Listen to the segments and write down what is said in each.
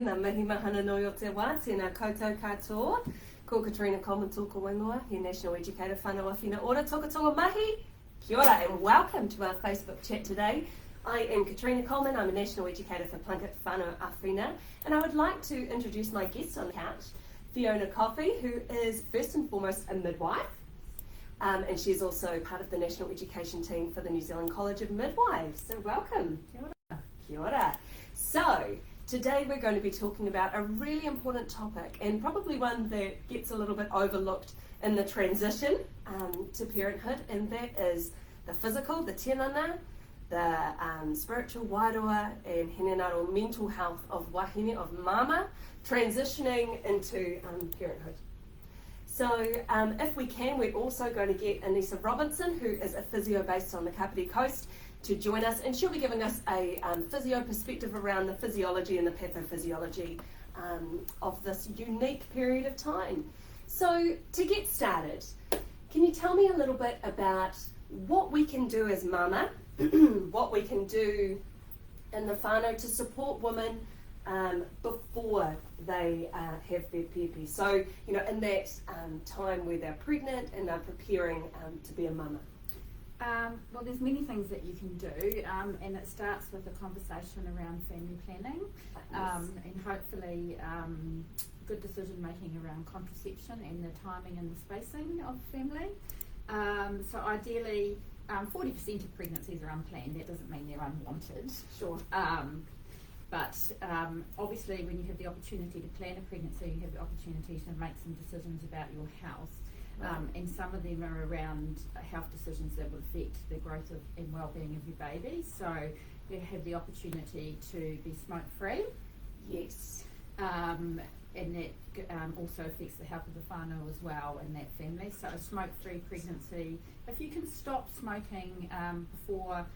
Nā mihi mahana nui o te wā, tēnā koutou katoa. Ko Katrina Coleman tōku waingoa, he National Educator whānau a Whina Ora, toka tonga mahi. Kia ora and welcome to our Facebook chat today. I am Katrina Coleman, I'm a National Educator for Plunket whānau a Whina, and I would like to introduce my guest on the couch, Fiona, who is first and foremost a midwife. And she's also part of the National Education team for the New Zealand College of Midwives. So welcome. Kia ora. Kia ora. So today we're going to be talking about a really important topic, and probably one that gets a little bit overlooked in the transition to parenthood, and that is the physical, the tinana, the spiritual wairua and henenaro mental health of wahine, of mama, transitioning into parenthood. So if we can, we're also going to get Anissa Robinson, who is a physio based on the Kapiti Coast, to join us, and she'll be giving us a physio perspective around the physiology and the pathophysiology of this unique period of time. So to get started, can you tell me a little bit about what we can do as mama, what we can do in the whānau to support women before they have their pepe? So, you know, in that time where they're pregnant and they're preparing to be a mama. Well, there's many things that you can do, and it starts with a conversation around family planning, and hopefully good decision making around contraception and the timing and the spacing of family. So ideally, 40% of pregnancies are unplanned. That doesn't mean they're unwanted. Sure. But obviously when you have the opportunity to plan a pregnancy, you have the opportunity to make some decisions about your health. And some of them are around health decisions that will affect the growth of and well-being of your baby. So you have the opportunity to be smoke-free. Yes. And that also affects the health of the whānau as well in that family. So a smoke-free pregnancy, if you can stop smoking before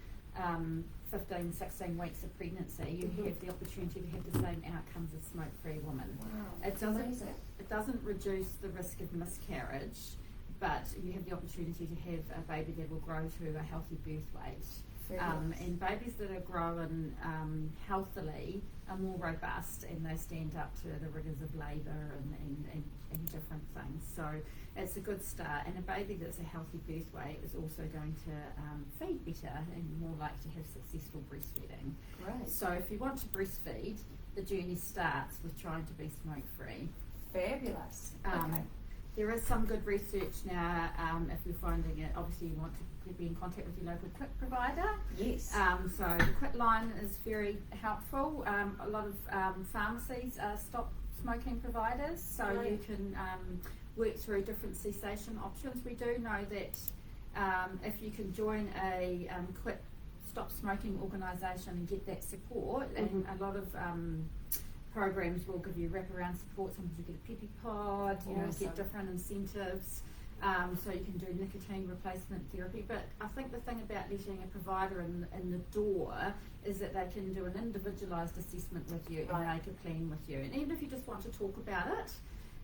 15, 16 weeks of pregnancy, you have the opportunity to have the same outcomes as smoke-free women. Wow, It doesn't reduce the risk of miscarriage, but you have the opportunity to have a baby that will grow to a healthy birth weight. And babies that are grown healthily are more robust, and they stand up to the rigours of labour and different things. So it's a good start, and a baby that's a healthy birth weight is also going to feed better and more likely to have successful breastfeeding. Great. So if you want to breastfeed, the journey starts with trying to be smoke-free. Fabulous. Okay. There is some good research now. If you're finding it, obviously you want to be in contact with your local quit provider. Yes. So the quit line is very helpful. A lot of pharmacies are stop smoking providers, so you can work through different cessation options. We do know that if you can join a quit stop smoking organisation and get that support, and a lot of programs will give you wraparound support. Sometimes you get a pepe pod, you know, get different incentives, so you can do nicotine replacement therapy. But I think the thing about letting a provider in the door is that they can do an individualised assessment with you and make a plan with you. And even if you just want to talk about it,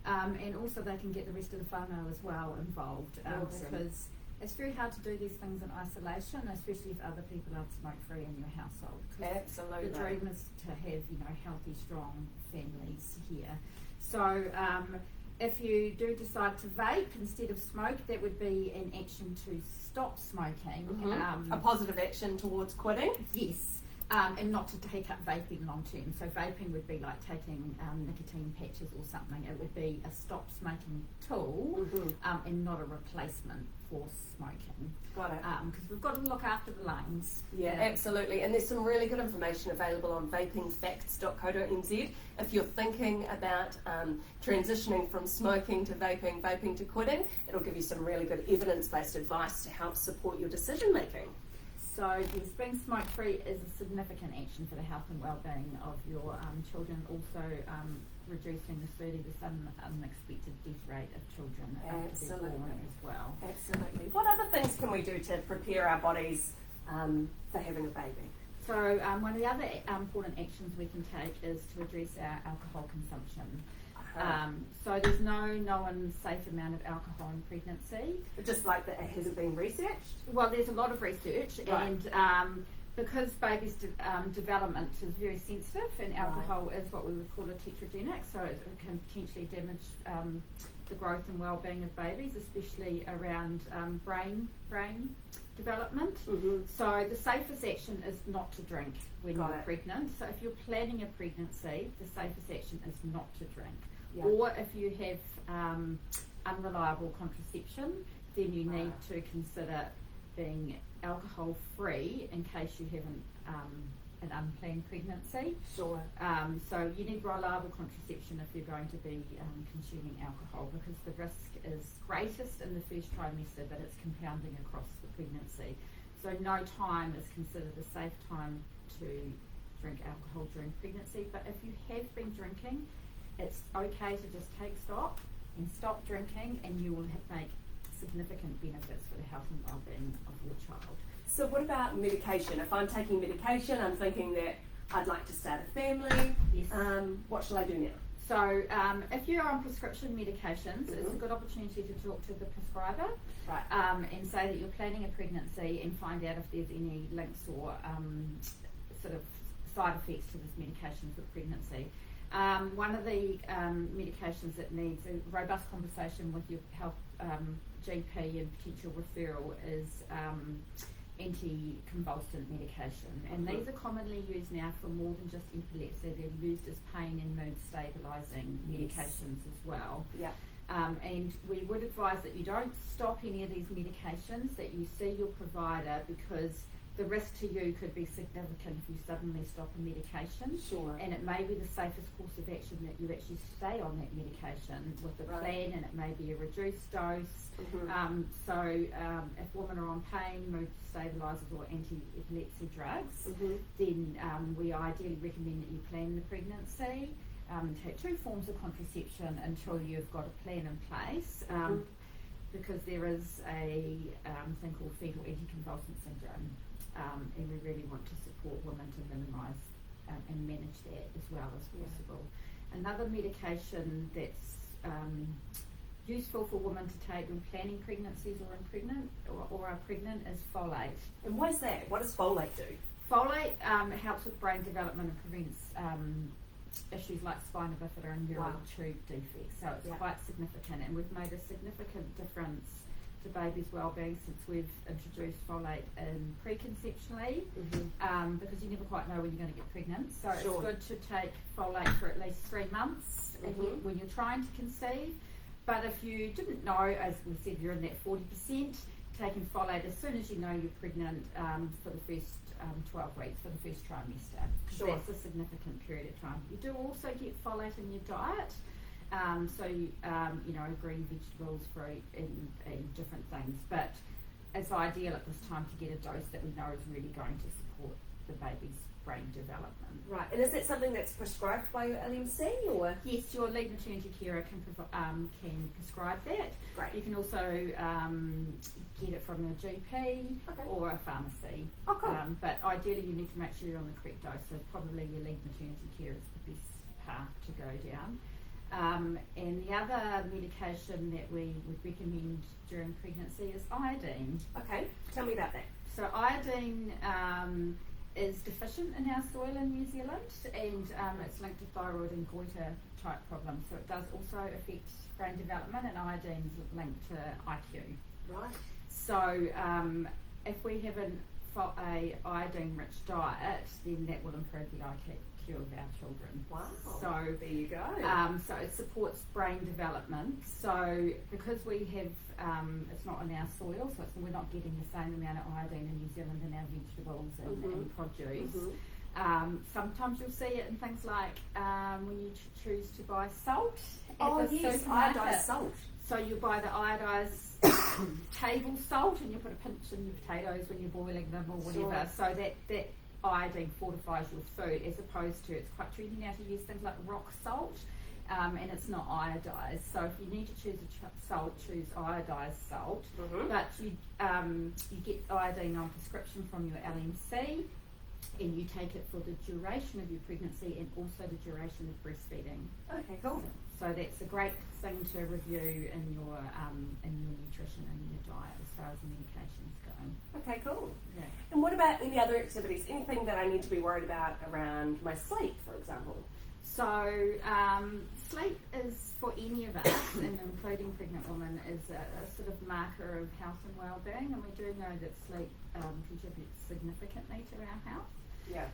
and also they can get the rest of the whānau as well involved, because it's very hard to do these things in isolation, especially if other people aren't smoke-free in your household. Absolutely. The dream is to have, you know, healthy, strong families here. So if you do decide to vape instead of smoke, that would be an action to stop smoking. A positive action towards quitting? Yes. And not to take up vaping long term. So vaping would be like taking nicotine patches or something. It would be a stop smoking tool, and not a replacement for smoking. Got it. Because we've got to look after the lungs. Yeah, absolutely. And there's some really good information available on vapingfacts.co.nz if you're thinking about transitioning from smoking to vaping, vaping to quitting. It'll give you some really good evidence-based advice to help support your decision making. So yes, being smoke-free is a significant action for the health and well-being of your children. Also reducing the 30% unexpected death rate of children after they're born as well. Absolutely. What other things can we do to prepare our bodies for having a baby? So one of the other important actions we can take is to address our alcohol consumption. So there's no known safe amount of alcohol in pregnancy. Just like that, it hasn't been researched? Well, there's a lot of research, and because baby's development is very sensitive, and alcohol is what we would call a tetragenic, so it can potentially damage the growth and well-being of babies, especially around brain development. So the safest action is not to drink when you're pregnant. So if you're planning a pregnancy, the safest action is not to drink. Or if you have unreliable contraception, then you need to consider being alcohol free in case you have an unplanned pregnancy. Sure. So you need reliable contraception if you're going to be consuming alcohol, because the risk is greatest in the first trimester, but it's compounding across the pregnancy. So no time is considered a safe time to drink alcohol during pregnancy. But if you have been drinking, it's okay to just take stock and stop drinking, and you will make significant benefits for the health and well-being of your child. So what about medication? If I'm taking medication, I'm thinking that I'd like to start a family. Yes. What shall I do now? So if you're on prescription medications, it's a good opportunity to talk to the prescriber, and say that you're planning a pregnancy and find out if there's any links or sort of side effects to this medication for pregnancy. One of the medications that needs a robust conversation with your health GP and potential referral is anticonvulsant medication, and these are commonly used now for more than just epilepsy. They're used as pain and mood stabilising medications as well. And we would advise that you don't stop any of these medications, that you see your provider, because the risk to you could be significant if you suddenly stop a medication. Sure. And it may be the safest course of action that you actually stay on that medication with a plan, and it may be a reduced dose. So if women are on pain, mood stabilisers or anti-epilepsy drugs, then we ideally recommend that you plan the pregnancy, take 2 forms of contraception until you've got a plan in place, because there is a thing called fetal anticonvulsant syndrome. And we really want to support women to minimise and manage that as well as possible. Another medication that's useful for women to take when planning pregnancies or are pregnant is Folate. And what is that? What does Folate do? Folate helps with brain development and prevents issues like spina bifida and neural tube defects. So it's quite significant, and we've made a significant difference to babies' well-being since we've introduced Folate in preconceptionally, because you never quite know when you're going to get pregnant. So it's good to take Folate for at least 3 months when you're trying to conceive. But if you didn't know, as we said, you're in that 40%, taking Folate as soon as you know you're pregnant for the first 12 weeks, for the first trimester. That's a significant period of time. You do also get Folate in your diet. So you know, green vegetables, fruit, and different things. But it's ideal at this time to get a dose that we know is really going to support the baby's brain development. Right, and is that something that's prescribed by your LMC, or? Yes, your lead maternity carer can prescribe that. Great. You can also get it from your GP or a pharmacy. Oh, cool. But ideally you need to make sure you're on the correct dose, so probably your lead maternity care is the best path to go down. And the other medication that we would recommend during pregnancy is iodine. Okay, tell me about that. So iodine is deficient in our soil in New Zealand, and it's linked to thyroid and goiter type problems. So it does also affect brain development, and iodine is linked to IQ. Right. So if we have a iodine-rich diet, then that will improve the IQ of our children. Wow. So there you go. So it supports brain development. So because we have, it's not in our soil, so we're not getting the same amount of iodine in New Zealand in our vegetables and produce. Sometimes you'll see it in things like when you choose to buy salt at the supermarket. Iodized salt. So you buy the iodized table salt, and you put a pinch in your potatoes when you're boiling them or whatever. So that iodine fortifies your food, as opposed to, it's quite trendy now to use things like rock salt, and it's not iodized. So if you need to choose a salt, choose iodized salt. But you get iodine on prescription from your LMC, and you take it for the duration of your pregnancy and also the duration of breastfeeding. Okay, cool. So that's a great thing to review in your nutrition and your diet as far as the medications go. Okay, cool. Yeah. And what about any other activities? Anything that I need to be worried about around my sleep, for example? So sleep is, for any of us, and including pregnant women, is a sort of marker of health and well-being, and we do know that sleep contributes significantly to our health. Yeah.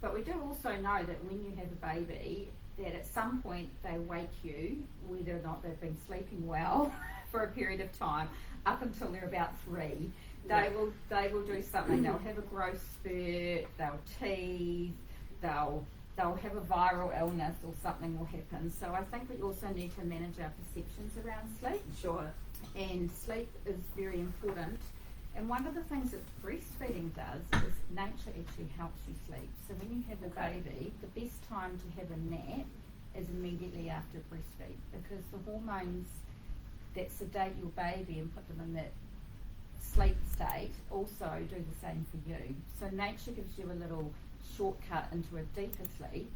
But we do also know that when you have a baby, that at some point they wake you, whether or not they've been sleeping well for a period of time, up until they're about 3. They will do something. They'll have a growth spurt. They'll teeth. They'll have a viral illness or something will happen. So I think we also need to manage our perceptions around sleep. Sure. And sleep is very important. And one of the things that breastfeeding does is nature actually helps you sleep. So when you have a baby, the best time to have a nap is immediately after breastfeed, because the hormones that sedate your baby and put them in that sleep state also do the same for you. So nature gives you a little shortcut into a deeper sleep,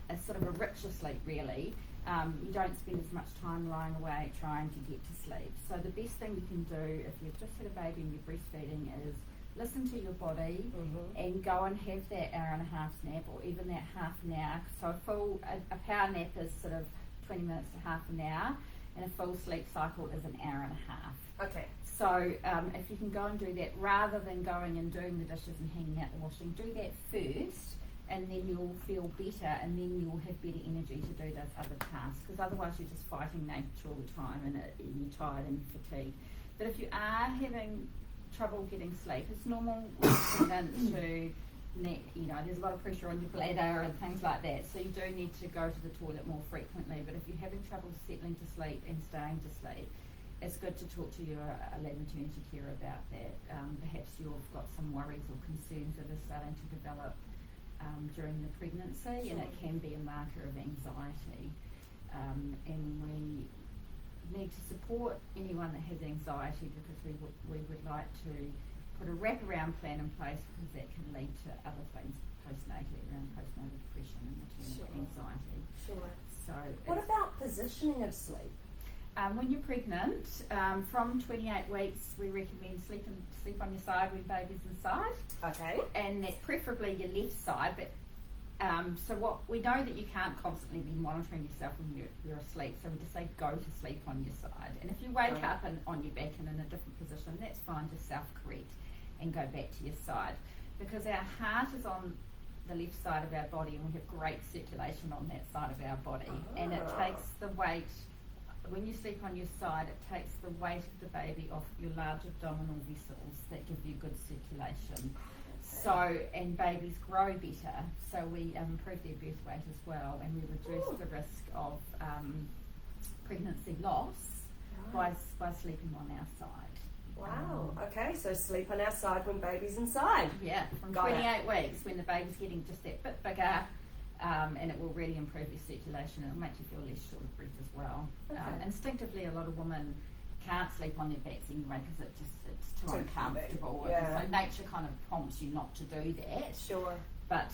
a sort of a richer sleep really. You don't spend as much time lying awake trying to get to sleep. So the best thing you can do if you've just had a baby and you're breastfeeding is listen to your body and go and have that hour and a half nap, or even that half an hour. So a power nap is sort of 20 minutes to half an hour, and a full sleep cycle is an hour and a half. Okay. So if you can go and do that rather than going and doing the dishes and hanging out the washing, do that first, and then you'll feel better, and then you'll have better energy to do those other tasks, because otherwise you're just fighting nature all the time and you're tired and fatigued. But if you are having trouble getting sleep, it's normal to there's a lot of pressure on your bladder and things like that, so you do need to go to the toilet more frequently. But if you're having trouble settling to sleep and staying to sleep, it's good to talk to your lab maternity care about that. Perhaps you've got some worries or concerns that are starting to develop during the pregnancy, and it can be a marker of anxiety. And we need to support anyone that has anxiety, because we would like to put a wraparound plan in place, because that can lead to other things postnatally, around postnatal depression and maternal anxiety. Sure. So what about positioning of sleep? When you're pregnant, from 28 weeks, we recommend sleep on your side when baby's inside. Okay. And that's preferably your left side. But so what we know that you can't constantly be monitoring yourself when you're asleep. So we just say go to sleep on your side. And if you wake up on your back and in a different position, that's fine. Just self-correct and go back to your side, because our heart is on the left side of our body, and we have great circulation on that side of our body, and it takes the weight. When you sleep on your side, it takes the weight of the baby off your large abdominal vessels that give you good circulation. So, and babies grow better, so we improve their birth weight as well, and we reduce the risk of pregnancy loss by sleeping on our side. Wow, okay, so sleep on our side when baby's inside. Yeah, from 28 weeks, when the baby's getting just that bit bigger. And it will really improve your circulation. It'll make you feel less short of breath as well. Okay. Instinctively, a lot of women can't sleep on their backs anyway, because it's too uncomfortable. Yeah. So nature kind of prompts you not to do that. Sure. But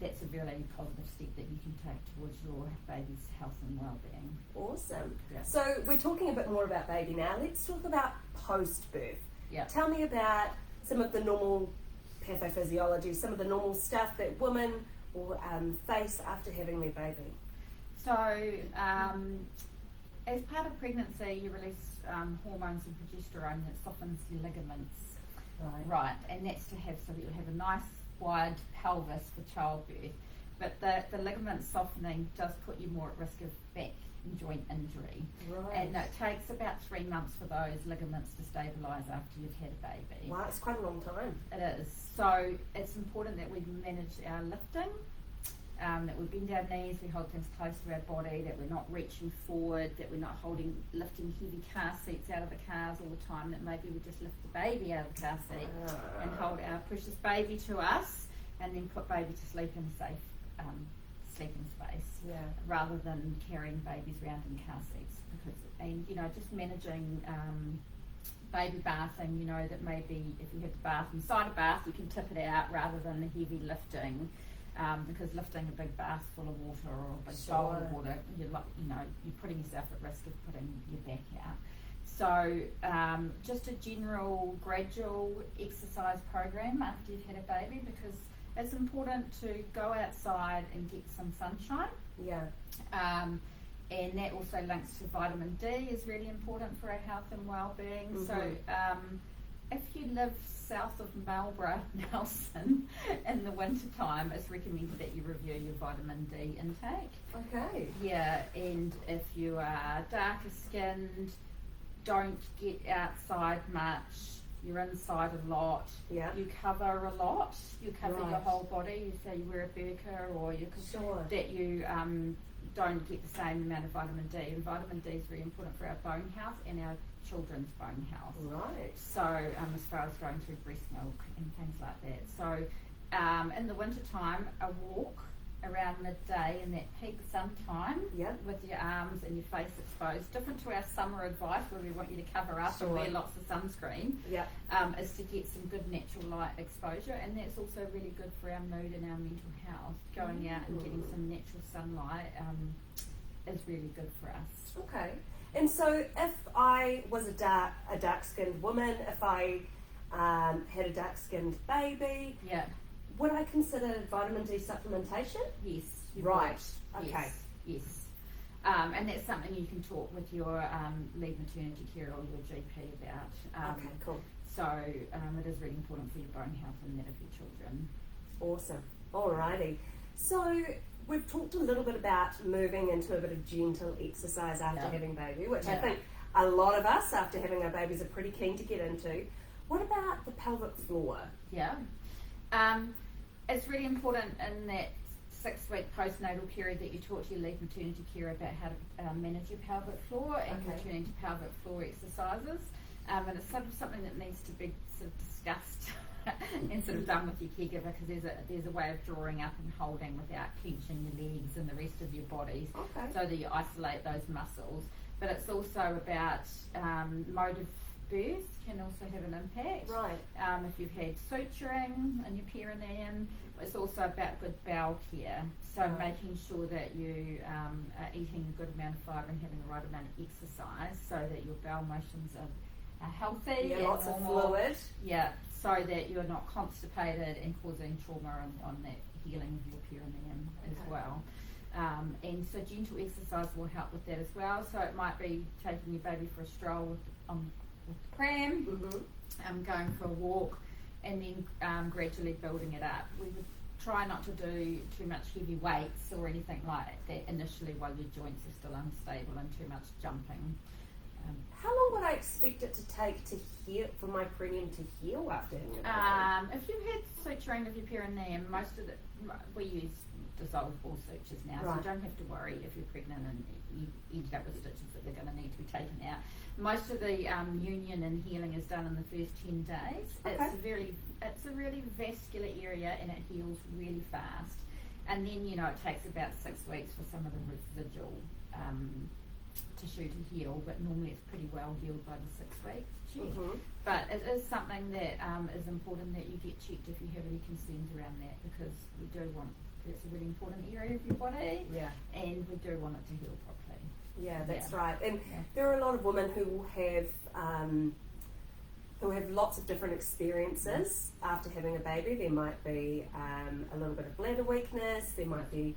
that's a really positive step that you can take towards your baby's health and well-being. Awesome. Yeah. So we're talking a bit more about baby now. Let's talk about post-birth. Yeah. Tell me about some of the normal pathophysiology, some of the normal stuff that women will face after having their baby. So, as part of pregnancy, you release hormones and progesterone that softens your ligaments. Right, and that's so that you'll have a nice wide pelvis for childbirth. But the ligament softening does put you more at risk of back and joint injury. Right. And it takes about 3 months for those ligaments to stabilise after you've had a baby. Wow, it's quite a long time. It is. So it's important that we manage our lifting, that we bend our knees, we hold things close to our body, that we're not reaching forward, that we're not lifting heavy car seats out of the cars all the time, that maybe we just lift the baby out of the car seat and hold our precious baby to us, and then put baby to sleep in a safe sleeping space, rather than carrying babies around in car seats. And just managing baby bathing, that maybe if you have the bath inside a bath, you can tip it out rather than the heavy lifting. Because lifting a big bath full of water or a big bowl of water, you're putting yourself at risk of putting your back out. So just a general gradual exercise program after you've had a baby, because it's important to go outside and get some sunshine. Yeah. And that also links to vitamin D is really important for our health and well-being. Mm-hmm. So if you live south of Marlborough, Nelson, in the winter time, it's recommended that you review your vitamin D intake. Okay. Yeah, and if you are darker skinned, don't get outside much, you're inside a lot, Yeah. you cover a lot, you cover Right. your whole body, you say you wear a burqa, or you Sure. that you don't get the same amount of vitamin D, and vitamin D is very important for our bone health and our children's bone health. Right. So as far as going through breast milk and things like that. So in the winter time, a walk around midday in that peak sun time, Yeah. with your arms and your face exposed, different to our summer advice where we want you to cover up and Sure. wear lots of sunscreen, Yeah. is to get some good natural light exposure, and that's also really good for our mood and our mental health. Going out and getting some natural sunlight is really good for us. Okay. And so if I was a dark-skinned woman, if I had a dark-skinned baby, Yeah. would I consider vitamin D supplementation? Yes. you Right. would. Okay. Yes. And that's something you can talk with your lead maternity care or your GP about. Okay, cool. So it is really important for your bone health and that of your children. Awesome. Alrighty. So we've talked a little bit about moving into a bit of gentle exercise after Yeah. having a baby, which I Yeah. think a lot of us after having our babies are pretty keen to get into. What about the pelvic floor? Yeah. It's really important in that 6-week postnatal period that you talk to your lead maternity care about how to manage your pelvic floor and Okay. returning to pelvic floor exercises. And it's sort of something that needs to be sort of discussed and sort of done with your caregiver, because there's a way of drawing up and holding without clenching your legs and the rest of your body, Okay. so that you isolate those muscles. But it's also about mode of birth can also have an impact. Right. If you've had suturing in your perineum, it's also about good bowel care. So Right. making sure that you are eating a good amount of fibre and having the right amount of exercise, so that your bowel motions are healthy. Yeah, and lots of normal. fluid. Yeah, so that you're not constipated and causing trauma on that healing of your perineum as Okay. well. And so gentle exercise will help with that as well. So it might be taking your baby for a stroll with the pram, Mm-hmm. going for a walk, and then gradually building it up. We would try not to do too much heavy weights or anything like that initially while your joints are still unstable, and too much jumping. How long would I expect it to take to heal, for my perineum to heal after having a baby? If you've had suturing of your perineum, we use dissolvable sutures now, so Right. you don't have to worry if you're pregnant and you ended up with stitches that they're going to need to be taken out. Most of the union and healing is done in the first 10 days. Okay. It's a really vascular area, and it heals really fast. And then it takes about 6 weeks for some of the residual tissue to heal, but normally it's pretty well healed by the 6 weeks. Mm-hmm. But it is something that is important that you get checked if you have any concerns around that, because it's a really important area of your body, Yeah. and we do want it to heal properly. Yeah, that's Yeah. right. And Yeah. there are a lot of women who have lots of different experiences after having a baby. There might be a little bit of bladder weakness. There might be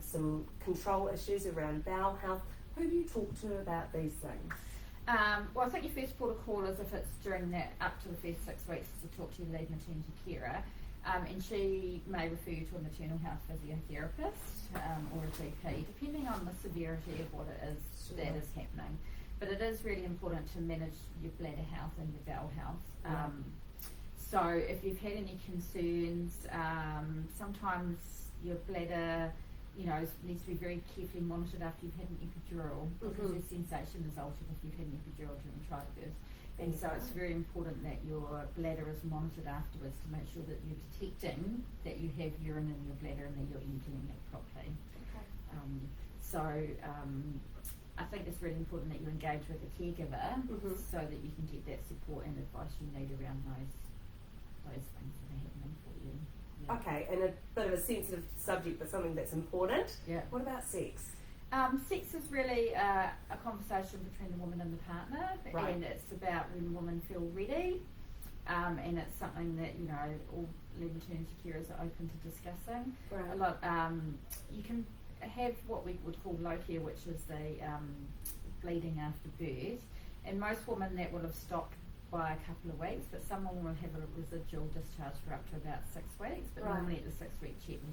some control issues around bowel health. Who do you talk to about these things? Well, I think your first port of call is, if it's during that up to the first 6 weeks, to talk to your lead maternity carer. And she may refer you to a maternal health physiotherapist or a GP, depending on the severity of what it is that is happening. But it is really important to manage your bladder health and your bowel health. Yeah. So if you've had any concerns, sometimes your bladder, needs to be very carefully monitored after you've had an epidural, because your sensation is altered if you've had an epidural during childbirth. And so it's very important that your bladder is monitored afterwards to make sure that you're detecting that you have urine in your bladder and that you're emptying it properly. Okay. I think it's really important that you engage with a caregiver so that you can get that support and advice you need around those things that are happening for you. Yeah. Okay, and a bit of a sensitive subject, but something that's important. Yeah. What about sex? Sex is really a conversation between the woman and the partner, and it's about when women feel ready, and it's something that all lead maternity carers are open to discussing. Right. A lot. You can have what we would call low care, which is the bleeding after birth, and most women that will have stopped by a couple of weeks, but some women will have a residual discharge for up to about 6 weeks. But normally at the 6-week check, we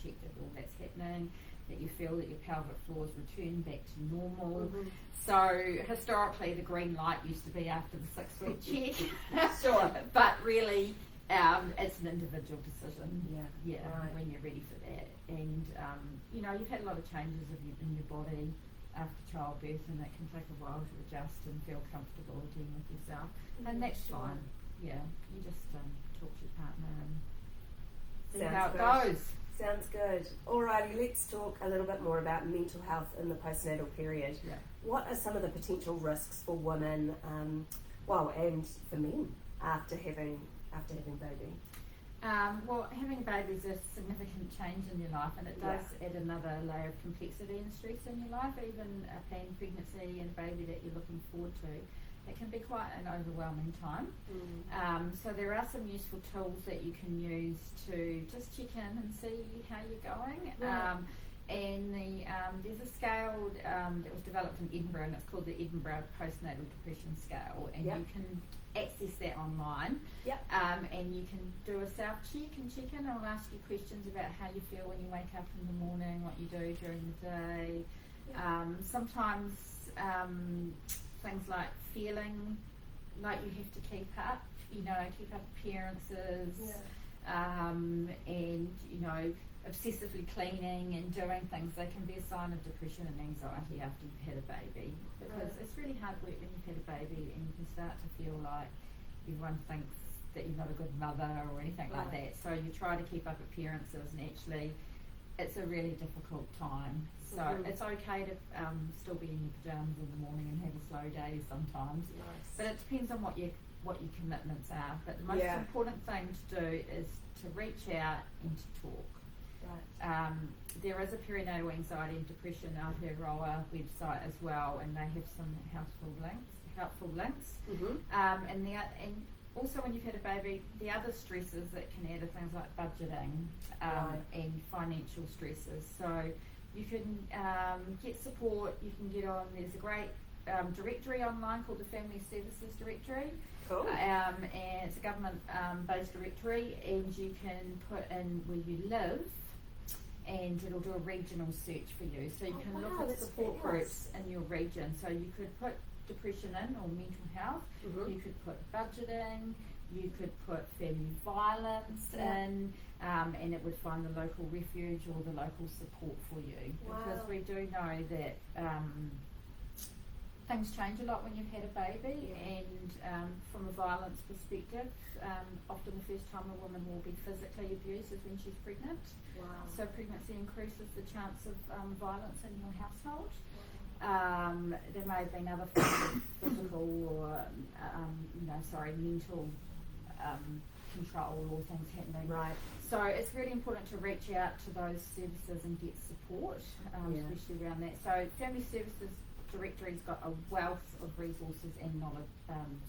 check that all that's happening, that you feel that your pelvic floor is returned back to normal. So historically, the green light used to be after the 6-week check. Sure. But really, it's an individual decision. Yeah. When you're ready for that, and you've had a lot of changes in your body after childbirth, and that can take a while to adjust and feel comfortable again with yourself, and that's fine. Yeah, you just talk to your partner and see how it goes. Sounds good. Alrighty, let's talk a little bit more about mental health in the postnatal period. Yeah. What are some of the potential risks for women, and for men after having baby? Well, having a baby is a significant change in your life, and it does add another layer of complexity and stress in your life. Even a planned pregnancy and a baby that you're looking forward to, it can be quite an overwhelming time. So there are some useful tools that you can use to just check in and see how you're going. And there's a scale that was developed in Edinburgh, and it's called the Edinburgh Postnatal Depression Scale, and you can access that online. And you can do a self-check and check in. I'll ask you questions about how you feel when you wake up in the morning, what you do during the day. Sometimes things like feeling like you have to keep up appearances, and obsessively cleaning and doing things, they can be a sign of depression and anxiety after you've had a baby, because it's really hard work when you've had a baby, and you can start to feel like everyone thinks that you're not a good mother or anything like that, so you try to keep up appearances, and actually it's a really difficult time. So it's okay to still be in your pajamas in the morning and have a slow day sometimes, but it depends on what your commitments are. But the most important thing to do is to reach out and to talk. There is a perinatal anxiety and depression Aotearoa website as well, and they have some helpful links. And also, when you've had a baby, the other stresses that can add are things like budgeting and financial stresses. So you can get support. You can get on. There's a great directory online called the Family Services Directory. Cool. And it's a government-based directory, and you can put in where you live, and it'll do a regional search for you. So you can look at support groups in your region. So you could put depression in, or mental health. You could put budgeting. You could put family violence in, and it would find the local refuge or the local support for you. Because we do know that things change a lot when you've had a baby, and from a violence perspective, often the first time a woman will be physically abused is when she's pregnant. So pregnancy increases the chance of violence in your household. There may have been other forms of physical or mental control or things happening. So it's really important to reach out to those services and get support, especially around that. So Family Services Directory's got a wealth of resources and knowledge,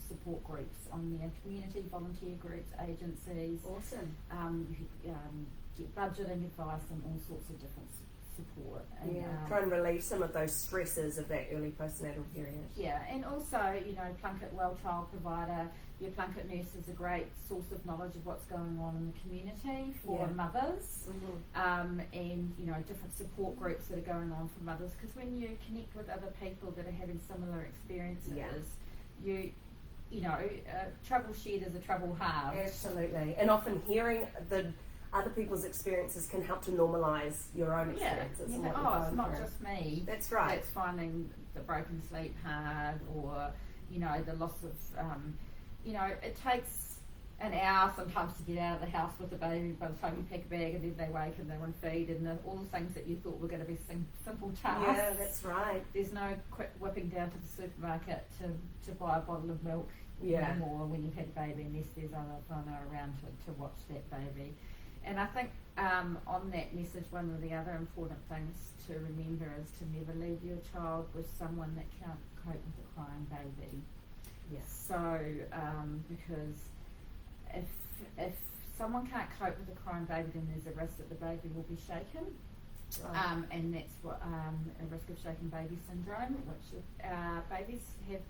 support groups on their community, volunteer groups, agencies. Awesome. You get budgeting advice and all sorts of different support. And, try and relieve some of those stresses of that early postnatal period. And also, Plunket Well Child Provider, your Plunket nurse is a great source of knowledge of what's going on in the community for mothers, and different support groups that are going on for mothers, because when you connect with other people that are having similar experiences, trouble shared is a trouble halved. Absolutely. And often hearing the other people's experiences can help to normalise your own experiences. It's not just me. That's right. That's finding the broken sleep hard, or the loss of, it takes an hour sometimes to get out of the house with the baby by the time you pack a bag, and then they wake and they're on feed, and all the things that you thought were going to be simple tasks. Yeah, that's right. There's no quick whipping down to the supermarket to buy a bottle of milk anymore when you've had a baby, unless there's other whānau around to watch that baby. And I think on that message, one of the other important things to remember is to never leave your child with someone that can't cope with a crying baby. Yes. So, because if someone can't cope with a crying baby, then there's a risk that the baby will be shaken. Right. And that's what a risk of shaken baby syndrome, which babies have,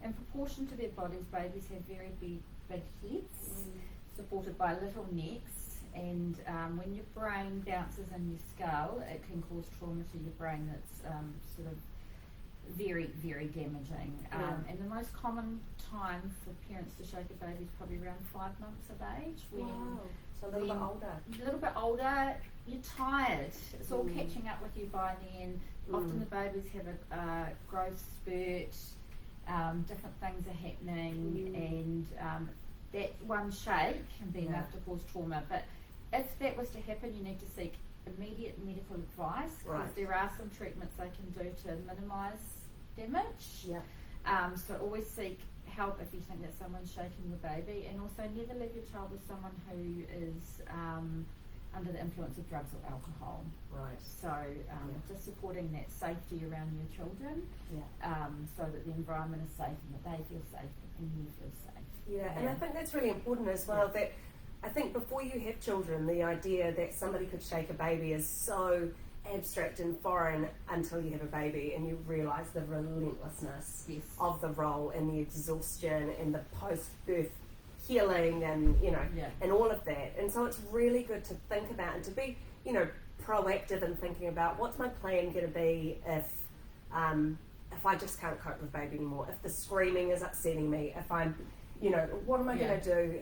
in proportion to their bodies, babies have very big heads supported by little necks, and when your brain bounces in your skull, it can cause trauma to your brain that's sort of very, very damaging. And the most common time for parents to shake a baby is probably around 5 months of age. When So a little bit older. A little bit older, you're tired. It's all catching up with you by then. Often the babies have a growth spurt, different things are happening, and that one shake can be enough to cause trauma. But if that was to happen, you need to seek immediate medical advice, because there are some treatments they can do to minimise damage. So always seek help if you think that someone's shaking your baby, and also never leave your child with someone who is under the influence of drugs or alcohol. Right. So just supporting that safety around your children, so that the environment is safe and that they feel safe and you feel safe. Yeah, and I think that's really important as well, that I think before you have children, the idea that somebody could shake a baby is so abstract and foreign until you have a baby and you realise the relentlessness of the role and the exhaustion and the post-birth healing and, you know, and all of that. And so it's really good to think about and to be, you know, proactive in thinking about what's my plan going to be if I just can't cope with baby anymore, if the screaming is upsetting me, if I'm, you know, what am I going to do?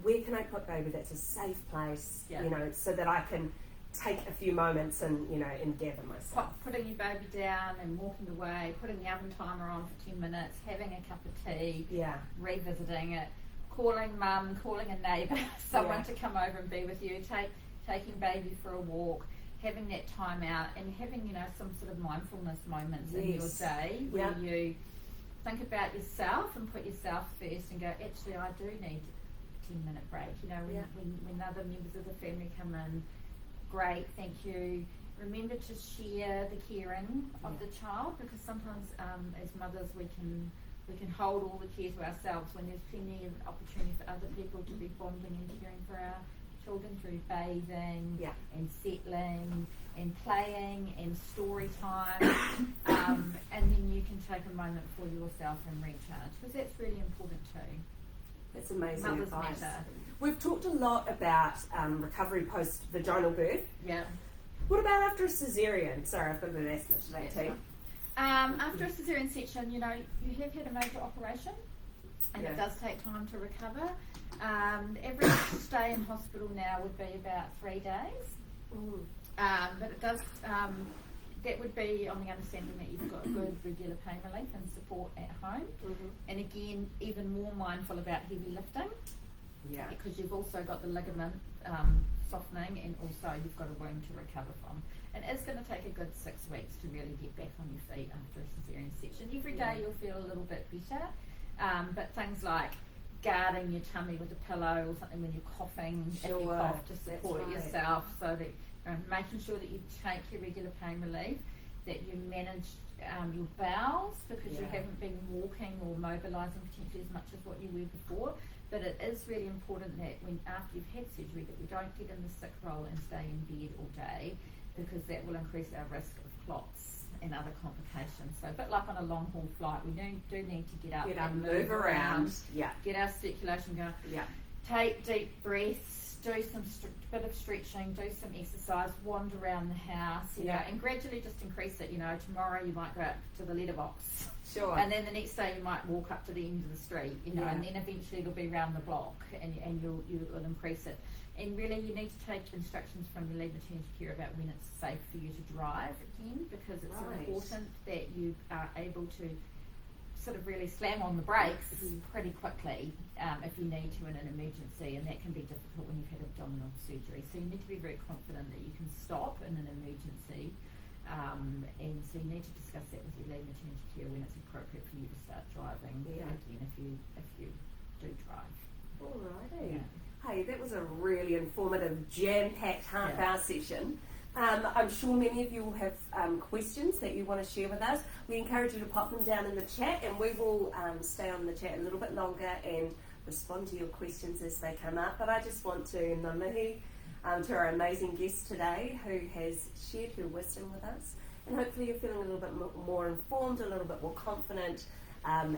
Where can I put baby that's a safe place, you know, so that I can take a few moments and, you know, and gather myself. Putting your baby down and walking away, putting the oven timer on for 10 minutes, having a cup of tea, revisiting it, calling mum, calling a neighbour, someone to come over and be with you, taking baby for a walk, having that time out, and having, you know, some sort of mindfulness moments in your day where you think about yourself and put yourself first and go, actually, I do need a 10-minute break. You know, when other members of the family come in, great, thank you. Remember to share the caring of the child, because sometimes as mothers we can hold all the care to ourselves when there's plenty of opportunity for other people to be bonding and caring for our children through bathing and settling and playing and story time, and then you can take a moment for yourself and recharge, because that's really important too. That's amazing Mothers advice. matter. We've talked a lot about recovery post-vaginal birth. What about after a cesarean? Sorry, I've got a bit of asthma today too. After a cesarean section, you know, you have had a major operation, and it does take time to recover. The average stay in hospital now would be about 3 days. But it does, that would be on the understanding that you've got good regular pain relief and support at home. And again, even more mindful about heavy lifting. Because you've also got the ligament softening, and also you've got a wound to recover from. And it's going to take a good 6 weeks to really get back on your feet after a cesarean section. Every day you'll feel a little bit better, but things like guarding your tummy with a pillow or something when you're coughing, if you cough, to support yourself, so that making sure that you take your regular pain relief, that you manage your bowels, because you haven't been walking or mobilising potentially as much as what you were before. But it is really important that when after you've had surgery that we don't get in the sick role and stay in bed all day, because that will increase our risk of clots and other complications. So a bit like on a long haul flight, we do need to get up and move around, get our circulation going, take deep breaths, do some bit of stretching, do some exercise, wander around the house, you know, and gradually just increase it. You know, tomorrow you might go out to the letterbox. And then the next day you might walk up to the end of the street, you know, and then eventually it'll be round the block, and you'll increase it. And really you need to take instructions from your lead maternity care about when it's safe for you to drive again, because it's important that you are able to sort of really slam on the brakes pretty quickly if you need to in an emergency, and that can be difficult when you've had abdominal surgery. So you need to be very confident that you can stop in an emergency, and so you need to discuss that with your lead maternity care when it's appropriate for you to start driving. Yeah. Again, if you do drive. Alrighty. Yeah. Hey, that was a really informative, jam-packed half-hour session. I'm sure many of you will have questions that you want to share with us. We encourage you to pop them down in the chat, and we will stay on the chat a little bit longer and respond to your questions as they come up. But I just want to ngā mihi to our amazing guest today, who has shared her wisdom with us. And hopefully you're feeling a little bit more informed, a little bit more confident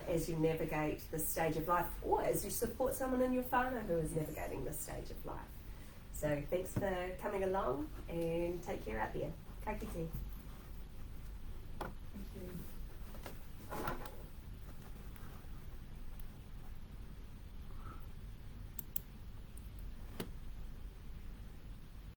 as you navigate this stage of life, or as you support someone in your whānau who is navigating this stage of life. So thanks for coming along, and take care out there. Ka kite. Thank you.